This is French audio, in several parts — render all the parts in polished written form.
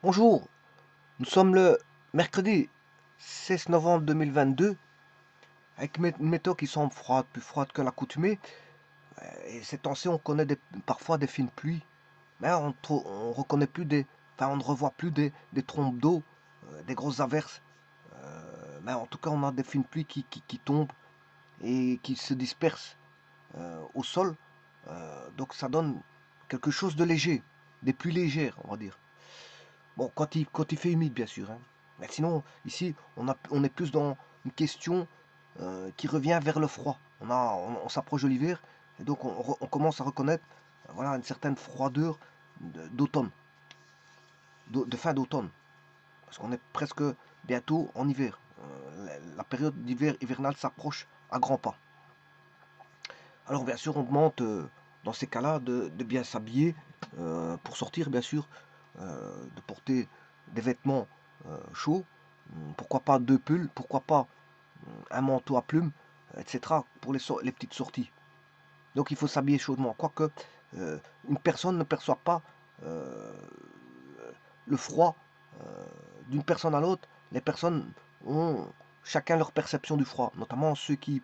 Bonjour, nous sommes le mercredi 16 novembre 2022 avec une météo qui semble froide, plus froide que l'accoutumée. Et ces temps-ci, on connaît parfois des fines pluies, mais on reconnaît plus on ne revoit plus des trompes d'eau, des grosses averses. Mais en tout cas, on a des fines pluies qui tombent et qui se dispersent au sol. Donc ça donne quelque chose de léger, des pluies légères, on va dire. Bon, quand il fait humide, bien sûr, hein. Mais sinon, ici, on est plus dans une question qui revient vers le froid. On s'approche de l'hiver, et donc on commence à reconnaître voilà, une certaine froideur d'automne, de fin d'automne. Parce qu'on est presque bientôt en hiver. La période d'hiver hivernale s'approche à grands pas. Alors, bien sûr, on demande dans ces cas-là de bien s'habiller pour sortir, bien sûr, de porter des vêtements chauds. Pourquoi pas deux pulls, pourquoi pas un manteau à plumes, etc. pour les petites sorties. Donc il faut s'habiller chaudement. Quoique une personne ne perçoit pas euh, le froid d'une personne à l'autre. Les personnes ont chacun leur perception du froid, notamment ceux qui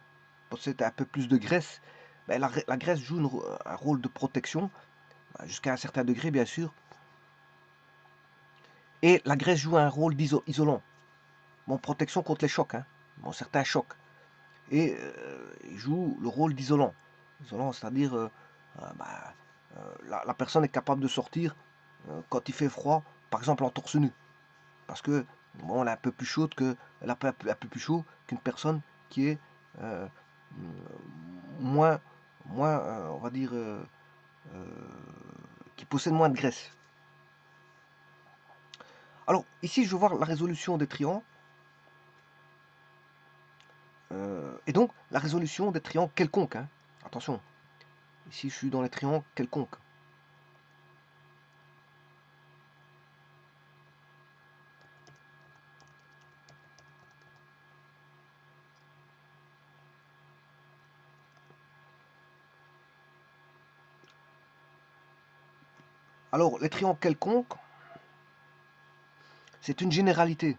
possèdent un peu plus de graisse. Ben, la graisse joue un rôle de protection, jusqu'à un certain degré bien sûr, et la graisse joue un rôle isolant. Bon, protection contre les chocs, hein. Bon, certains chocs. Et il joue le rôle d'isolant. Isolant, c'est-à-dire bah, la personne est capable de sortir quand il fait froid, par exemple en torse nu. Parce que bon, elle est un peu plus chaude elle a un peu plus chaud qu'une personne qui est euh, moins, on va dire, euh, qui possède moins de graisse. Alors ici, je veux voir la résolution des triangles. Et donc, la résolution des triangles quelconques, hein. Attention, ici je suis dans les triangles quelconques. Alors, les triangles quelconques, c'est une généralité.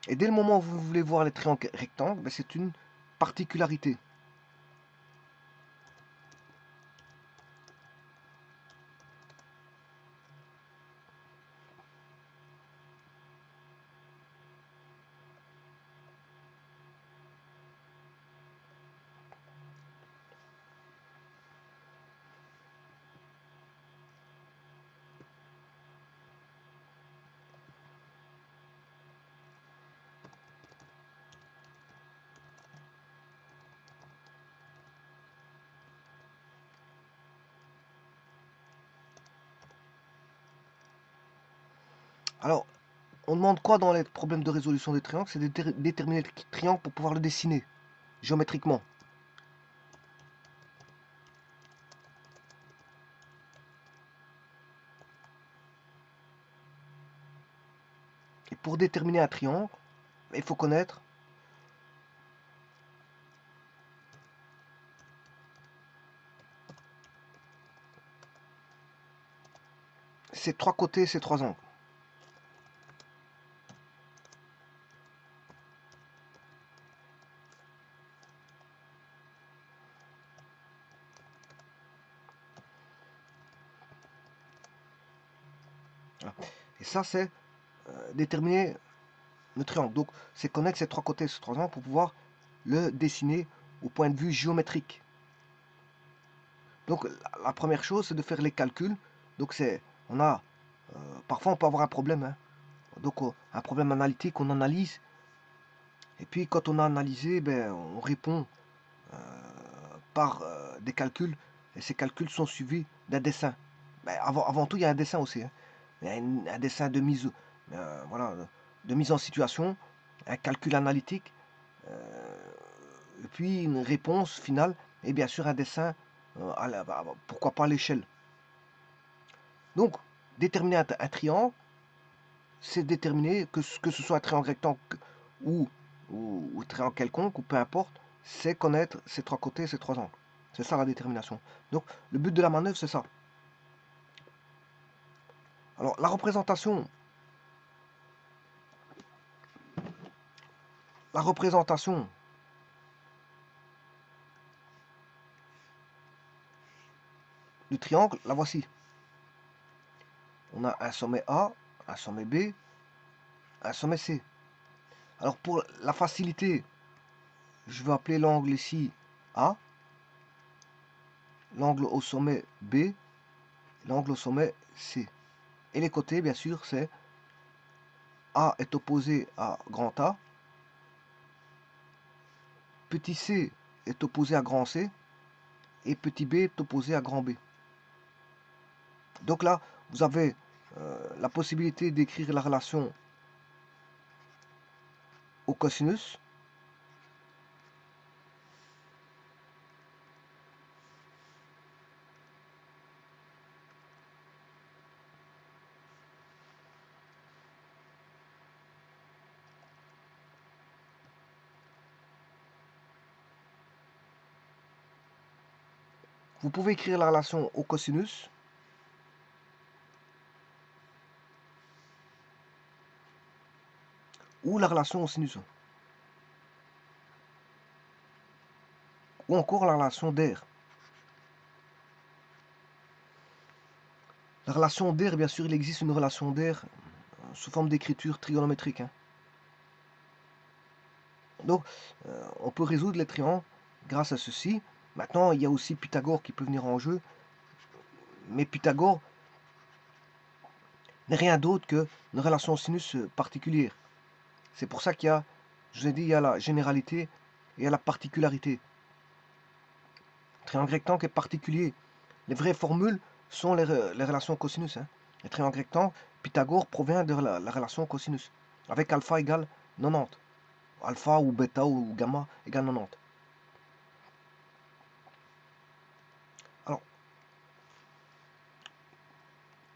Et dès le moment où vous voulez voir les triangles rectangles, ben, c'est une particularité. Alors, on demande quoi dans les problèmes de résolution des triangles? C'est de déterminer le triangle pour pouvoir le dessiner géométriquement. Et pour déterminer un triangle, il faut connaître ses trois côtés, ses trois angles. Voilà. Et ça, c'est déterminer le triangle. Donc, c'est connaître ces trois côtés, ces trois angles pour pouvoir le dessiner au point de vue géométrique. Donc, la première chose, c'est de faire les calculs. Donc, on a, parfois, on peut avoir un problème, hein. Donc, un problème analytique, on analyse. Et puis, quand on a analysé, ben, on répond par des calculs. Et ces calculs sont suivis d'un dessin. Ben, avant tout, il y a un dessin aussi, hein. Il y a un dessin voilà, de mise en situation, un calcul analytique, et puis une réponse finale, et bien sûr un dessin, pourquoi pas à l'échelle. Donc, déterminer un triangle, c'est déterminer que ce soit un triangle rectangle ou triangle quelconque, ou peu importe, c'est connaître ces trois côtés, ces trois angles. C'est ça la détermination. Donc le but de la manœuvre, c'est ça. Alors la représentation du triangle, la voici. On a un sommet A, un sommet B, un sommet C. Alors pour la facilité, je vais appeler l'angle ici A, l'angle au sommet B, l'angle au sommet C. Et les côtés, bien sûr, c'est A est opposé à grand A, petit c est opposé à grand C, et petit b est opposé à grand B. Donc là, vous avez la possibilité d'écrire la relation au cosinus. Vous pouvez écrire la relation au cosinus ou la relation au sinus, ou encore la relation d'air. La relation d'air, bien sûr, il existe une relation d'air sous forme d'écriture trigonométrique. Donc, on peut résoudre les triangles grâce à ceci. Maintenant, il y a aussi Pythagore qui peut venir en jeu. Mais Pythagore n'est rien d'autre qu'une relation sinus particulière. C'est pour ça qu'il y a, je vous ai dit, il y a la généralité et il y a la particularité. Triangle rectangle est particulier. Les vraies formules sont les relations cosinus. Le triangle rectangle, Pythagore provient de la relation cosinus, avec alpha égale 90. Alpha ou bêta ou gamma égale 90. Alors,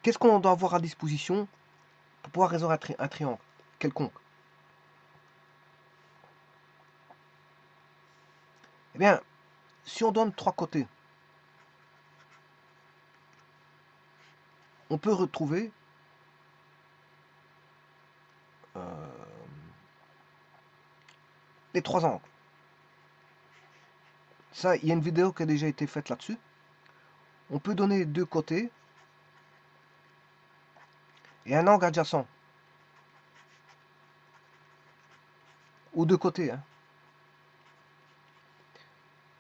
qu'est-ce qu'on doit avoir à disposition pour pouvoir résoudre un triangle quelconque? Eh bien, si on donne trois côtés, on peut retrouver les trois angles. Ça, il y a une vidéo qui a déjà été faite là-dessus. On peut donner deux côtés et un angle adjacent. Ou deux côtés.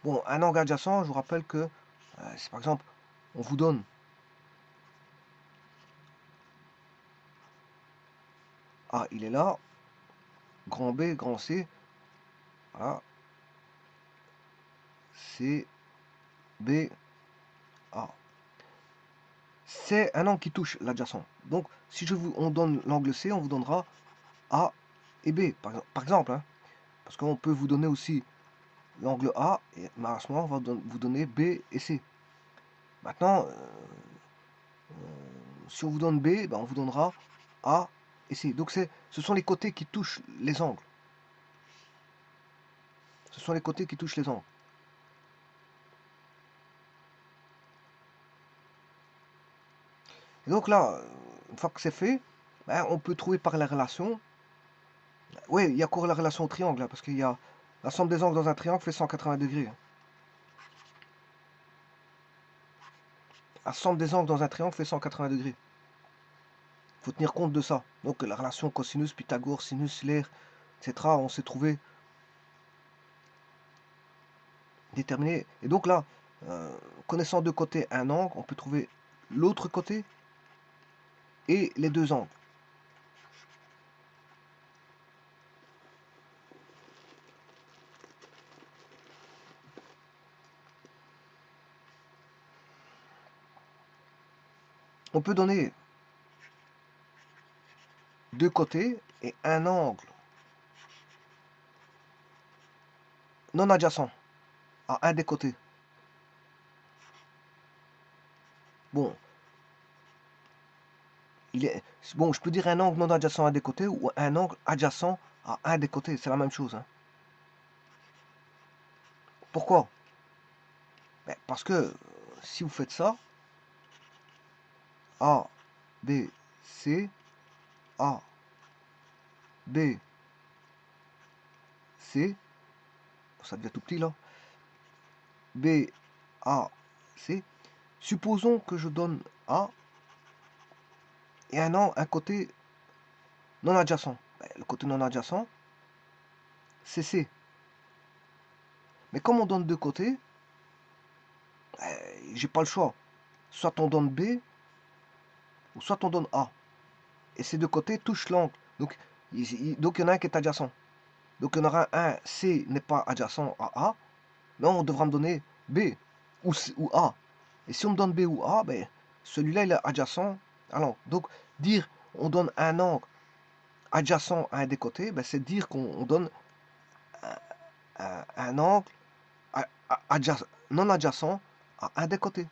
Bon, un angle adjacent, je vous rappelle que, si par exemple, on vous donne A, il est là, grand B, grand C, voilà, C, B, A. C'est un angle qui touche l'adjacent. Donc, si on donne l'angle C, on vous donnera A et B, par exemple. Parce qu'on peut vous donner aussi l'angle A, et à ce moment, on va vous donner B et C. Maintenant, si on vous donne B, ben on vous donnera A et C. Donc ce sont les côtés qui touchent les angles. Ce sont les côtés qui touchent les angles. Et donc là, une fois que c'est fait, ben, on peut trouver par la relation. Oui, il y a encore la relation au triangle, parce qu'il y a la somme des angles dans un triangle fait 180 degrés. La somme des angles dans un triangle fait 180 degrés. Il faut tenir compte de ça. Donc la relation cosinus, Pythagore, sinus, l'air, etc. On s'est trouvé déterminé. Et donc là, connaissant de côté un angle, on peut trouver l'autre côté et les deux angles. On peut donner deux côtés et un angle non adjacent à un des côtés. Bon, bon, je peux dire un angle non adjacent à un des côtés ou un angle adjacent à un des côtés, c'est la même chose. Pourquoi? Ben, parce que si vous faites ça, A, B, C, A, B, C, ça devient tout petit là, B, A, C. Supposons que je donne A et un côté non adjacent. Ben, le côté non adjacent, c'est C. Mais comme on donne deux côtés, j'ai pas le choix. Soit on donne B, ou soit on donne A. Et ces deux côtés touchent l'angle. Donc, il y en a un qui est adjacent. Donc il y en aura un, C n'est pas adjacent à A. Non, on devra me donner B ou A. Et si on me donne B ou A, ben, celui-là il est adjacent à l'angle. Donc dire on donne un angle adjacent à un des côtés, ben, c'est dire qu'on donne un angle non adjacent à un des côtés.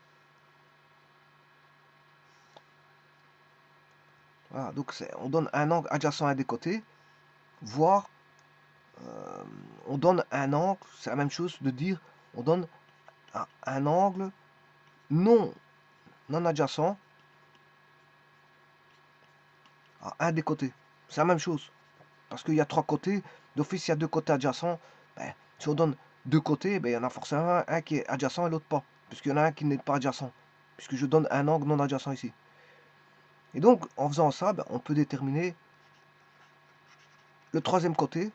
Voilà, donc on donne un angle adjacent à un des côtés, voire on donne un angle, c'est la même chose de dire on donne un angle non adjacent à un des côtés. C'est la même chose. Parce qu'il y a trois côtés, d'office il y a deux côtés adjacents. Ben, si on donne deux côtés, ben, il y en a forcément un qui est adjacent et l'autre pas. Puisqu'il y en a un qui n'est pas adjacent. Puisque je donne un angle non adjacent ici. Et donc, en faisant ça, ben, on peut déterminer le troisième côté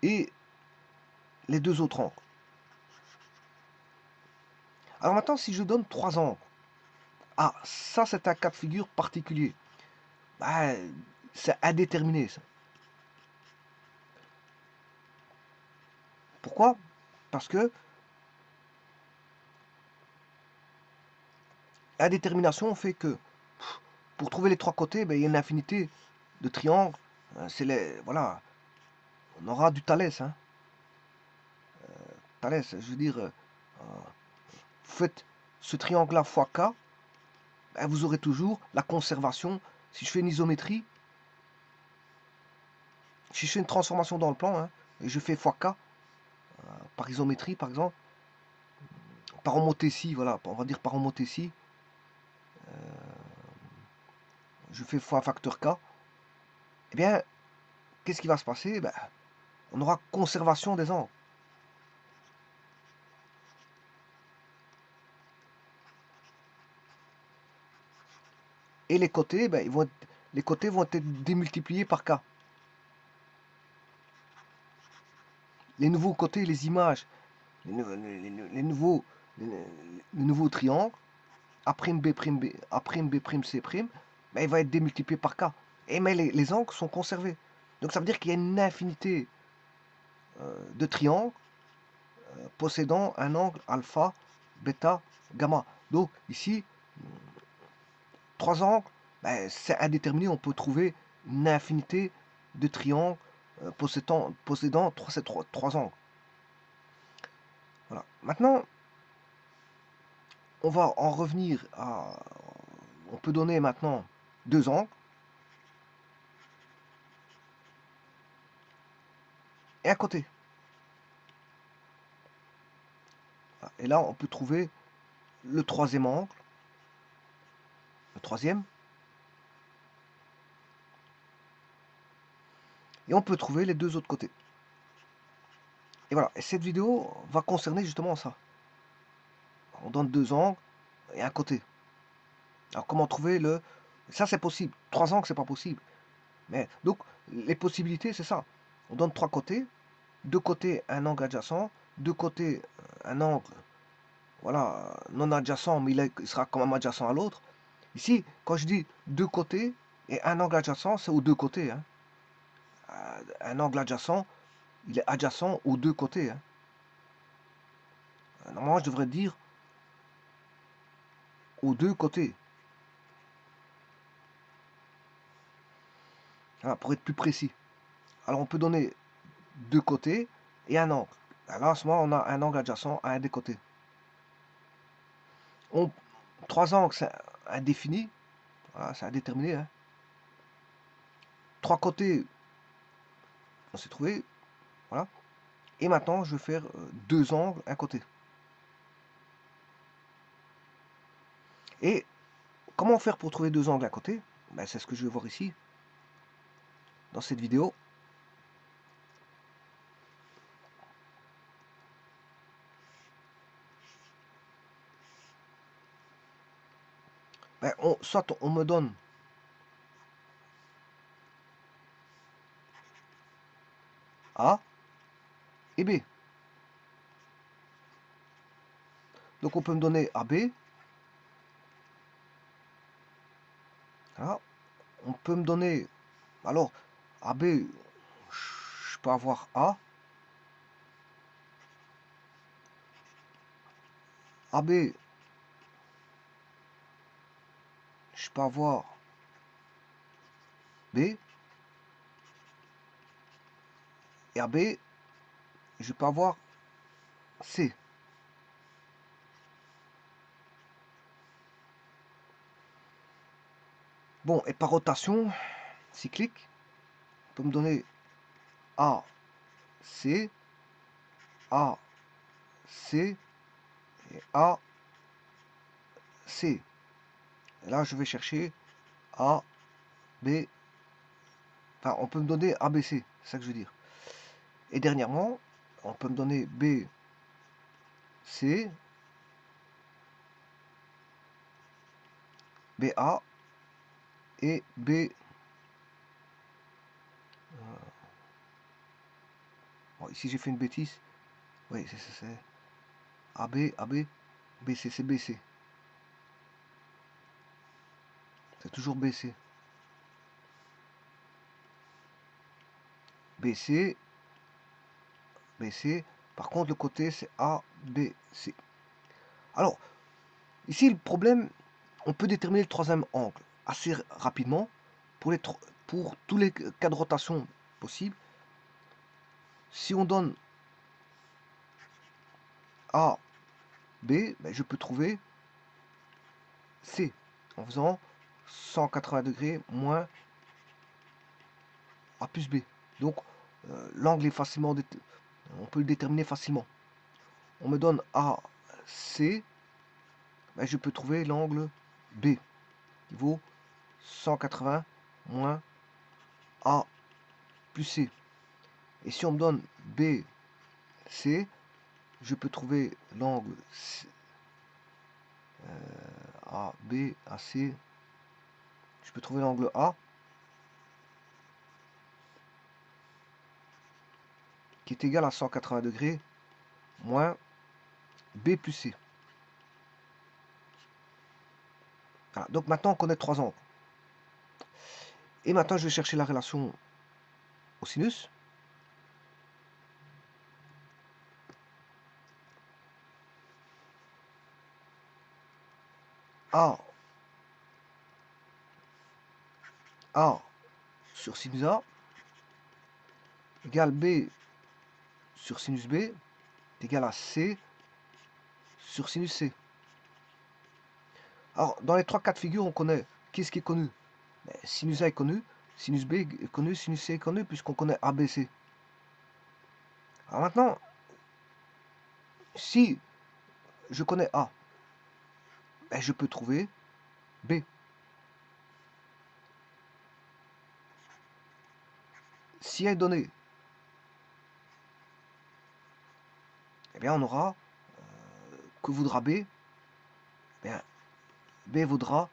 et les deux autres angles. Alors maintenant, si je donne trois angles, ah, ça c'est un cas de figure particulier. Ben, c'est indéterminé ça. Pourquoi? Parce que indétermination fait que pour trouver les trois côtés, ben, il y a une infinité de triangles. Voilà, on aura du Thalès. Hein. Thalès, je veux dire, vous faites ce triangle-là fois K, ben, vous aurez toujours la conservation. Si je fais une isométrie, si je fais une transformation dans le plan, hein, et je fais fois K, par isométrie par exemple, par homothétie, voilà, on va dire par homothétie, je fais fois un facteur K, eh bien, qu'est-ce qui va se passer? Ben, on aura conservation des angles. Et les côtés, ben, les côtés vont être démultipliés par K. Les nouveaux côtés, les images, les nouveaux triangles, A'B', A'B', C', ben, il va être démultiplié par K. Et mais les angles sont conservés. Donc ça veut dire qu'il y a une infinité de triangles possédant un angle alpha, bêta, gamma. Donc ici, trois angles, ben, c'est indéterminé, on peut trouver une infinité de triangles possédant ces trois angles. Voilà. Maintenant, on va en revenir à... On peut donner maintenant deux angles et un côté. Et là, on peut trouver le troisième angle, le troisième, et on peut trouver les deux autres côtés. Et voilà, et cette vidéo va concerner justement ça. On donne deux angles et un côté. Alors comment trouver le... Ça c'est possible, trois angles c'est pas possible. Mais donc les possibilités c'est ça. On donne trois côtés, deux côtés un angle adjacent, deux côtés un angle, voilà, non adjacent, mais il sera quand même adjacent à l'autre. Ici, quand je dis deux côtés et un angle adjacent, c'est aux deux côtés. Hein. Un angle adjacent, il est adjacent aux deux côtés. Hein. Normalement, je devrais dire aux deux côtés. Voilà, pour être plus précis. Alors, on peut donner deux côtés et un angle. Alors, à ce moment, on a un angle adjacent à un des côtés. Trois angles, c'est indéfini. Voilà, c'est indéterminé. Hein. Trois côtés, on s'est trouvé. Voilà. Et maintenant, je vais faire deux angles à côté. Et comment faire pour trouver deux angles à côté? Ben, c'est ce que je vais voir ici, dans cette vidéo. Ben, soit on me donne A et B. Donc on peut me donner AB. Voilà. On peut me donner, alors AB, je peux avoir A. AB, je peux avoir B. Et AB, je peux avoir C. Bon, et par rotation cyclique, on peut me donner A, C, A, C et A, C. Et là, je vais chercher A, B. Enfin, on peut me donner ABC, c'est ça que je veux dire. Et dernièrement, on peut me donner B, C, BA et B. Bon, ici, j'ai fait une bêtise. Oui, c'est AB, AB, BC, c'est BC. C'est toujours BC. BC, BC. Par contre, le côté, c'est A, B, C. Alors, ici, le problème, on peut déterminer le troisième angle assez rapidement pour tous les cas de rotation possibles. Si on donne A, B, ben, je peux trouver C en faisant 180 degrés moins A plus B. Donc, l'angle est facilement, on peut le déterminer facilement. On me donne A, C, ben, je peux trouver l'angle B qui vaut 180 moins A plus C. Et si on me donne B, C, je peux trouver l'angle A, B, AC. Je peux trouver l'angle A qui est égal à 180 degrés moins B plus C. Voilà. Donc maintenant on connaît trois angles. Et maintenant je vais chercher la relation au sinus. A sur sinus A égale B sur sinus B est égal à C sur sinus C. Alors, dans les trois cas de figure, on connaît qu'est-ce qui est connu. Sinus A est connu, sinus B est connu, sinus C est connu, puisqu'on connaît ABC. Alors maintenant, si je connais A, ben je peux trouver B. Si A est donné, eh bien on aura que voudra B. Eh bien, B vaudra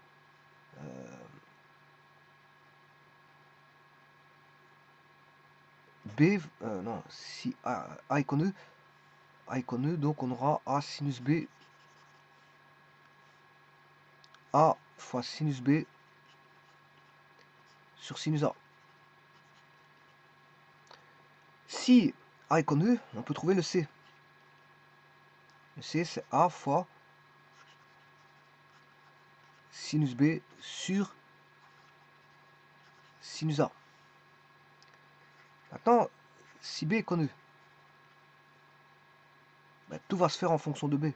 B, non, si A est connu, donc on aura A sinus B, A fois sinus B sur sinus A. Si A est connu, on peut trouver le C. Le C, c'est A fois sinus B sur sinus A. Maintenant, si B est connu, ben, tout va se faire en fonction de B. Vous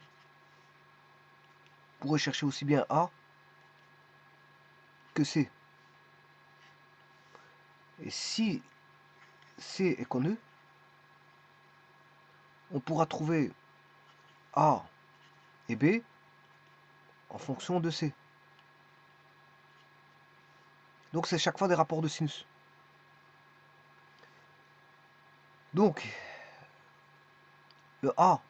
pourrez chercher aussi bien A que C. Et si C est connu, on pourra trouver A et B en fonction de C. Donc c'est chaque fois des rapports de sinus. Donc le A,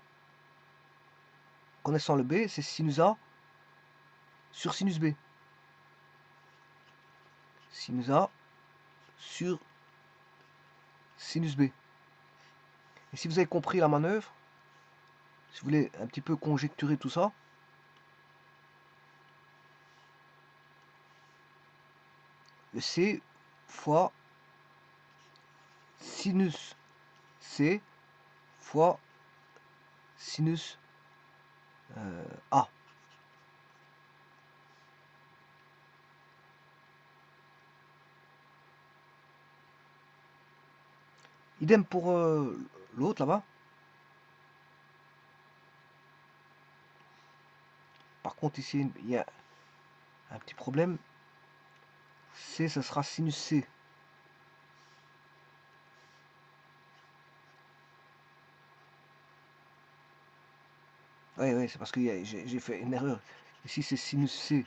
connaissant le B, c'est sinus A sur sinus B. Sinus A sur sinus B. Et si vous avez compris la manœuvre, si vous voulez un petit peu conjecturer tout ça, le C fois sinus C fois sinus A. Idem pour l'autre là-bas. Par contre ici il y a un petit problème. C, ce sera sinus C. Oui, c'est parce que j'ai fait une erreur. Ici c'est sinus C.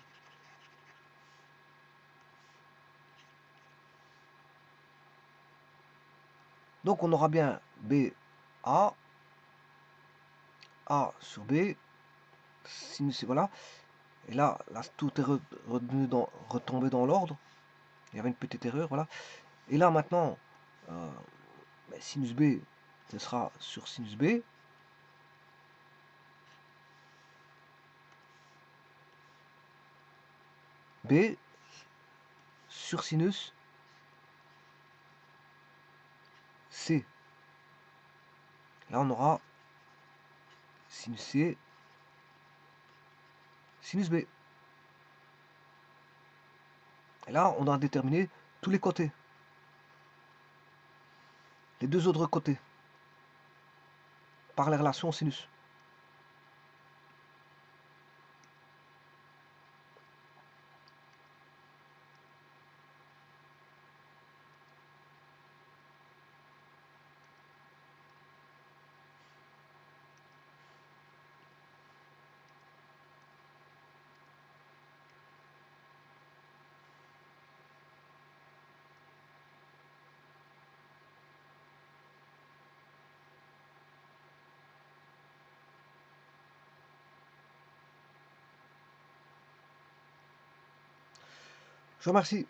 Donc on aura bien B, A sur B, sinus C, voilà. Et là tout est retombé dans l'ordre. Il y avait une petite erreur, voilà. Et là maintenant, sinus B, ce sera sur sinus B. B sur sinus C. Là on aura sinus C, sinus B. Et là on a déterminé tous les côtés. Les deux autres côtés. Par les relations sinus. Je vous remercie.